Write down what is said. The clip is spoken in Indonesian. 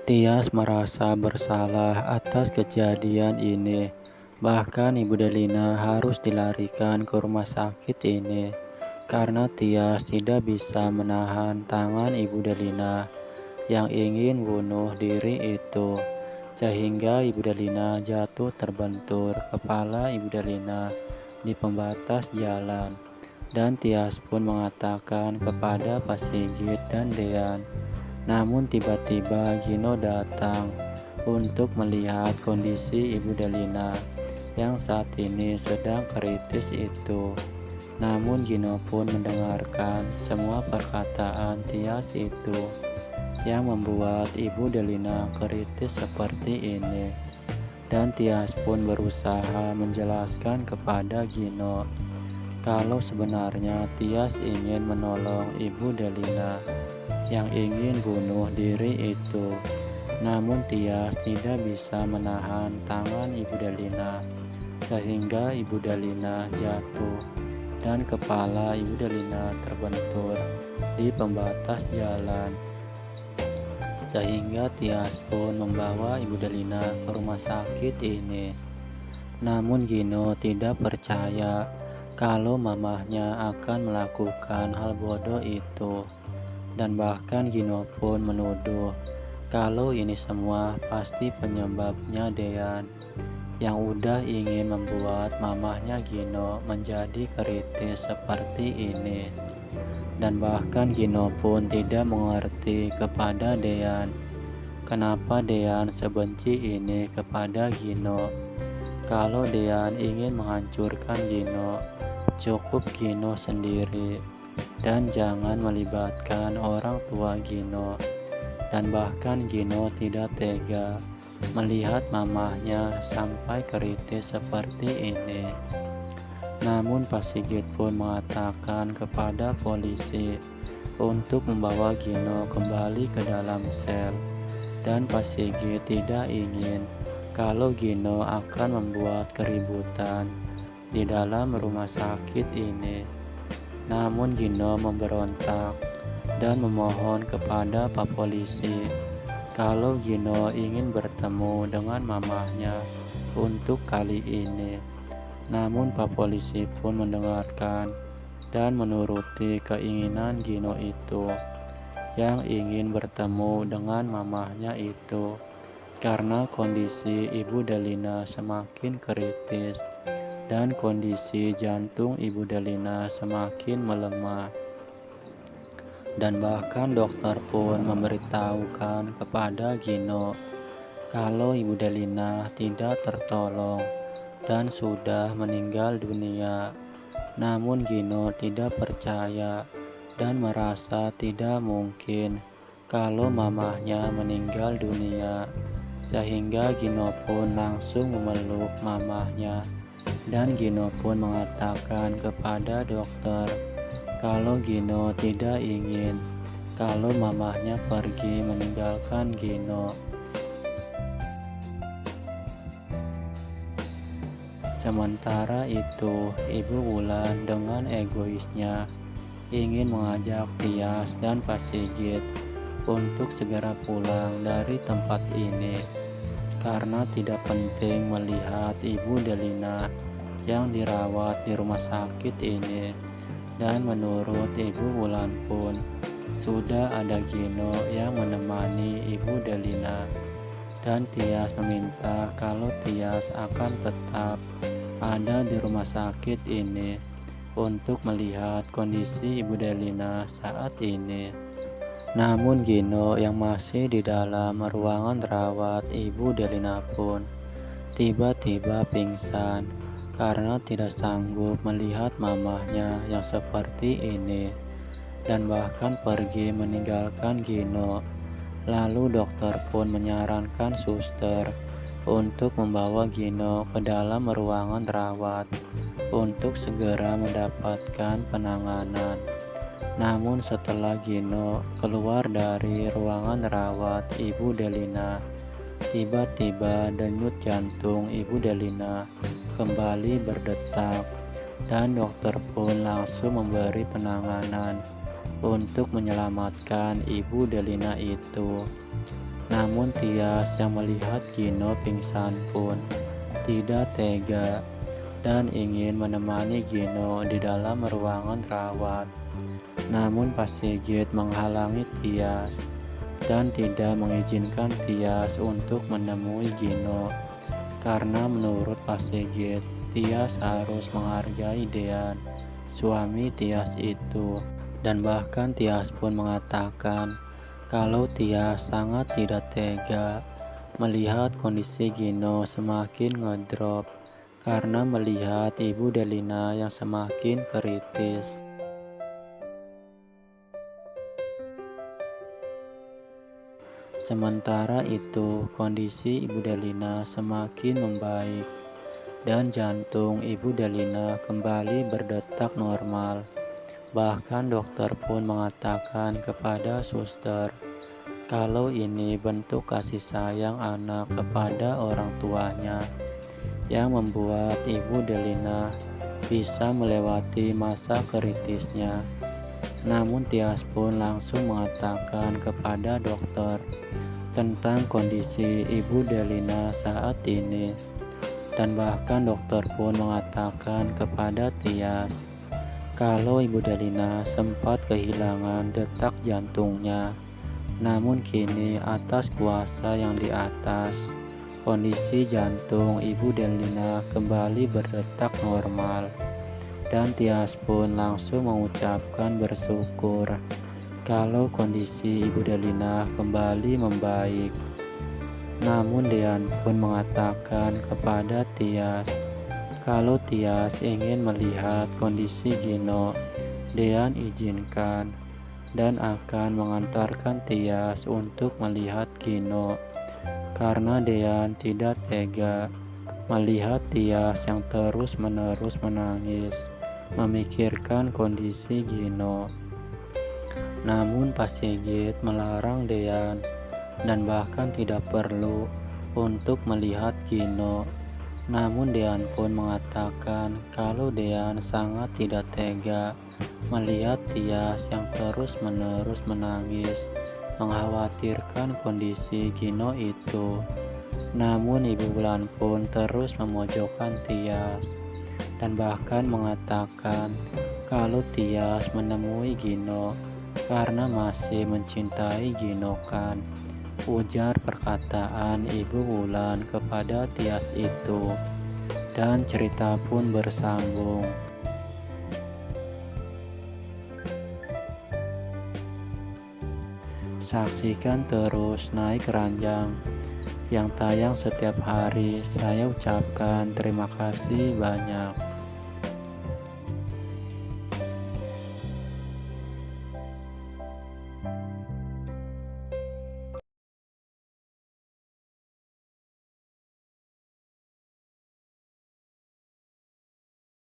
Tias merasa bersalah atas kejadian ini. Bahkan Ibu Delina harus dilarikan ke rumah sakit ini karena Tias tidak bisa menahan tangan Ibu Delina yang ingin bunuh diri itu. Sehingga Ibu Delina jatuh terbentur kepala Ibu Delina di pembatas jalan. Dan Tias pun mengatakan kepada Pak Sigit dan Dean. Namun tiba-tiba Gino datang untuk melihat kondisi Ibu Delina yang saat ini sedang kritis itu. Namun Gino pun mendengarkan semua perkataan Tias itu yang membuat Ibu Delina kritis seperti ini. Dan Tias pun berusaha menjelaskan kepada Gino kalau sebenarnya Tias ingin menolong Ibu Delina yang ingin bunuh diri itu. Namun Tias tidak bisa menahan tangan Ibu Delina sehingga Ibu Delina jatuh dan kepala Ibu Delina terbentur di pembatas jalan. Sehingga Tias pun membawa Ibu Delina ke rumah sakit ini. Namun Gino tidak percaya kalau mamahnya akan melakukan hal bodoh itu. Dan bahkan Gino pun menuduh kalau ini semua pasti penyebabnya Dean yang udah ingin membuat mamahnya Gino menjadi kritis seperti ini. Dan bahkan Gino pun tidak mengerti kepada Dean kenapa Dean sebenci ini kepada Gino. Kalau Dean ingin menghancurkan Gino, cukup Gino sendiri dan jangan melibatkan orang tua Gino. Dan bahkan Gino tidak tega melihat mamahnya sampai kritis seperti ini. Namun Pak Sigit pun mengatakan kepada polisi untuk membawa Gino kembali ke dalam sel. Dan Pak Sigit tidak ingin kalau Gino akan membuat keributan di dalam rumah sakit ini. Namun Gino memberontak dan memohon kepada Pak Polisi kalau Gino ingin bertemu dengan mamahnya untuk kali ini. Namun Pak Polisi pun mendengarkan dan menuruti keinginan Gino itu yang ingin bertemu dengan mamahnya itu karena kondisi Ibu Delina semakin kritis dan kondisi jantung Ibu Delina semakin melemah. Dan bahkan dokter pun memberitahukan kepada Gino kalau Ibu Delina tidak tertolong dan sudah meninggal dunia. Namun Gino tidak percaya dan merasa tidak mungkin kalau mamahnya meninggal dunia. Sehingga Gino pun langsung memeluk mamahnya. Dan Gino pun mengatakan kepada dokter kalau Gino tidak ingin kalau mamahnya pergi meninggalkan Gino. Sementara itu, Ibu Wulan dengan egoisnya ingin mengajak Tias dan Pak Sigit untuk segera pulang dari tempat ini karena tidak penting melihat Ibu Delina yang dirawat di rumah sakit ini. Dan menurut Ibu Wulan pun sudah ada Gino yang menemani Ibu Delina. Dan Tias meminta kalau Tias akan tetap ada di rumah sakit ini untuk melihat kondisi Ibu Delina saat ini. Namun Gino yang masih di dalam ruangan rawat Ibu Delina pun tiba-tiba pingsan karena tidak sanggup melihat mamahnya yang seperti ini dan bahkan pergi meninggalkan Gino. Lalu dokter pun menyarankan suster untuk membawa Gino ke dalam ruangan rawat untuk segera mendapatkan penanganan. Namun setelah Gino keluar dari ruangan rawat Ibu Delina, tiba-tiba denyut jantung Ibu Delina kembali berdetak dan dokter pun langsung memberi penanganan untuk menyelamatkan Ibu Delina itu. Namun Tias yang melihat Gino pingsan pun tidak tega dan ingin menemani Gino di dalam ruangan rawat. Namun Pak Sigit menghalangi Tias dan tidak mengizinkan Tias untuk menemui Gino, karena menurut Pak Sigit, Tias harus menghargai Dean, suami Tias itu. Dan bahkan Tias pun mengatakan kalau Tias sangat tidak tega melihat kondisi Gino semakin ngedrop karena melihat Ibu Delina yang semakin kritis. Sementara itu, kondisi Ibu Delina semakin membaik dan jantung Ibu Delina kembali berdetak normal. Bahkan dokter pun mengatakan kepada suster kalau ini bentuk kasih sayang anak kepada orang tuanya yang membuat Ibu Delina bisa melewati masa kritisnya. Namun Tias pun langsung mengatakan kepada dokter tentang kondisi Ibu Delina saat ini, dan bahkan dokter pun mengatakan kepada Tias kalau Ibu Delina sempat kehilangan detak jantungnya. Namun kini atas kuasa yang di atas, kondisi jantung Ibu Delina kembali berdetak normal, dan Tias pun langsung mengucapkan bersyukur kalau kondisi Ibu Delina kembali membaik. Namun Dean pun mengatakan kepada Tias kalau Tias ingin melihat kondisi Gino. Dean izinkan dan akan mengantarkan Tias untuk melihat Gino, karena Dean tidak tega melihat Tias yang terus-menerus menangis memikirkan kondisi Gino. Namun Pak Sigit melarang Dean dan bahkan tidak perlu untuk melihat Gino. Namun Dean pun mengatakan kalau Dean sangat tidak tega melihat Tias yang terus-menerus menangis mengkhawatirkan kondisi Gino itu. Namun Ibu Bulan pun terus memojokkan Tias dan bahkan mengatakan kalau Tias menemui Gino karena masih mencintai Gino kan, ujar perkataan Ibu Wulan kepada Tias itu. Dan cerita pun bersambung. Saksikan terus Naik Ranjang yang tayang setiap hari. Saya ucapkan terima kasih banyak.